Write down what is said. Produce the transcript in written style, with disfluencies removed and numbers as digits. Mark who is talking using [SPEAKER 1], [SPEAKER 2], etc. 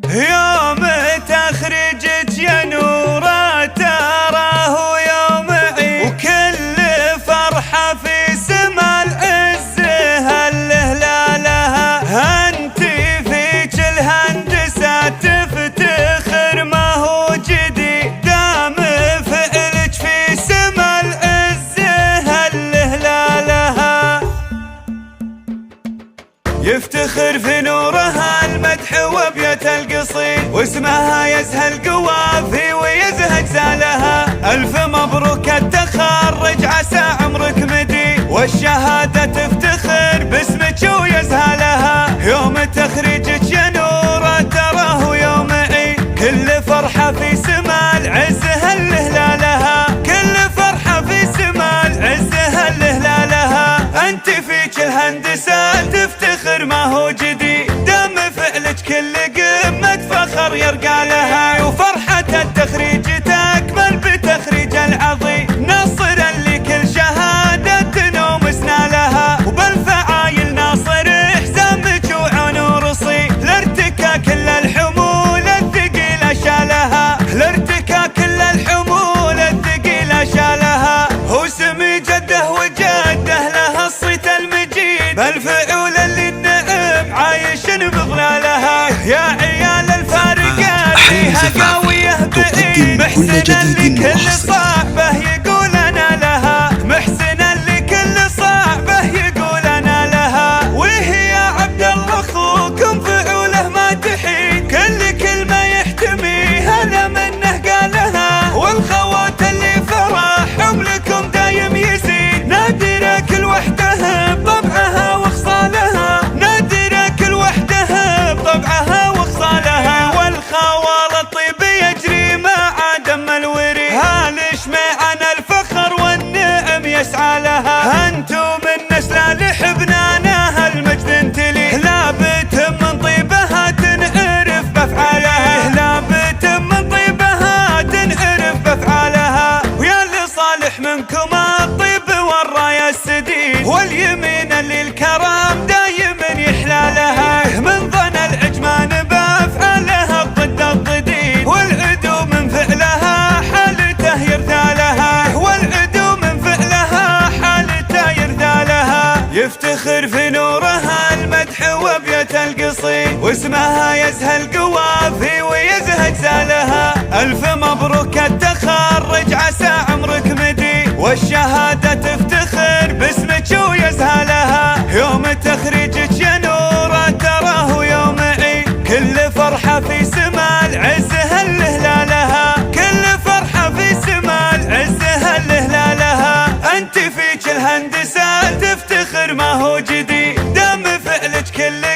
[SPEAKER 1] يوم تخرجك يا نورة تراه يوم عيد، وكل فرحة في سما العز هالهلالها. انت فيك الهندسة تفتخر ما هو جديد، دام فعلك في سما العز هالهلالها. يفتخر في نورها المدح وبيت القصيد، واسمها يزهى القوافي ويزهج زالها. ألف مبروك التخرج عسى عمرك مديد، والشهادة تفتخر باسمك ويزهى لها. يوم تخرجك يا نورة تراه يوم عيد، كل فرحة في سما العز هالهلالها. كل فرحة في سما العز هالهلالها. انت فيك الهندسة تفتخر ما هو جديد، دام فعلك كل قمة فخر يرقى لها. وفرحة التخريج تكمل بتخريج العظيم، ناصرا لكل شهادة تنوم سنالها. وبالفعايل ناصر حزامك وعنور صي، لارتكا كل الحمول الثقيلة شالها. لارتكا كل الحمول الثقيلة شالها. هو سمي جده وجده له الصيت المجيد، بالفعول اللي النعم عايش بظلالها. يا عيال الفارقة فيها قوية بعيد، محسنا لكل صعبة يقول أنا لها. محسنا لكل صعبة يقول أنا لها. وهي عبد الله أخوكم فعوله ما تحيد، كل كلمة يحتميها لمنه قالها. والخوات اللي فرحهم لكم دايم يزيد، نادرة كل وحدها بطبعها وخصالها. نادرة كل وحدها بطبعها وخصالها. والخوال الطيب يجري مع دم الوريد، هالش معنا الفخر والنعم يسعى لها. انتم من نسل لحبنانا المجد انتلي، لابد من طيبها تنعرف بافعالها. لابد من طيبها تنعرف بافعالها. ويا اللي صالح منكم الطيب والرايه السديد، واليمين اللي الكرام دايما يحلالها. من ظن العجمان بافعالها ضد الضديد، والعدو من فعلها حالته يرثالها. والعدو من فعلها حالته يرثالها. يفتخر في نورها المدح وبيت القصيد، واسمها يزهى القوافي ويزهج زالها. ألف مبروك التخرج عسى عمرك مديد، والشهادة تفتخر باسمك ويزهى لها. يوم تخرجك يا نورة تراه يوم عيد، كل فرحة في سما العز هالهلالها. كل فرحة في سما العز هالهلالها. انت فيك الهندسة تفتخر ما هو جديد، دام فعلك كل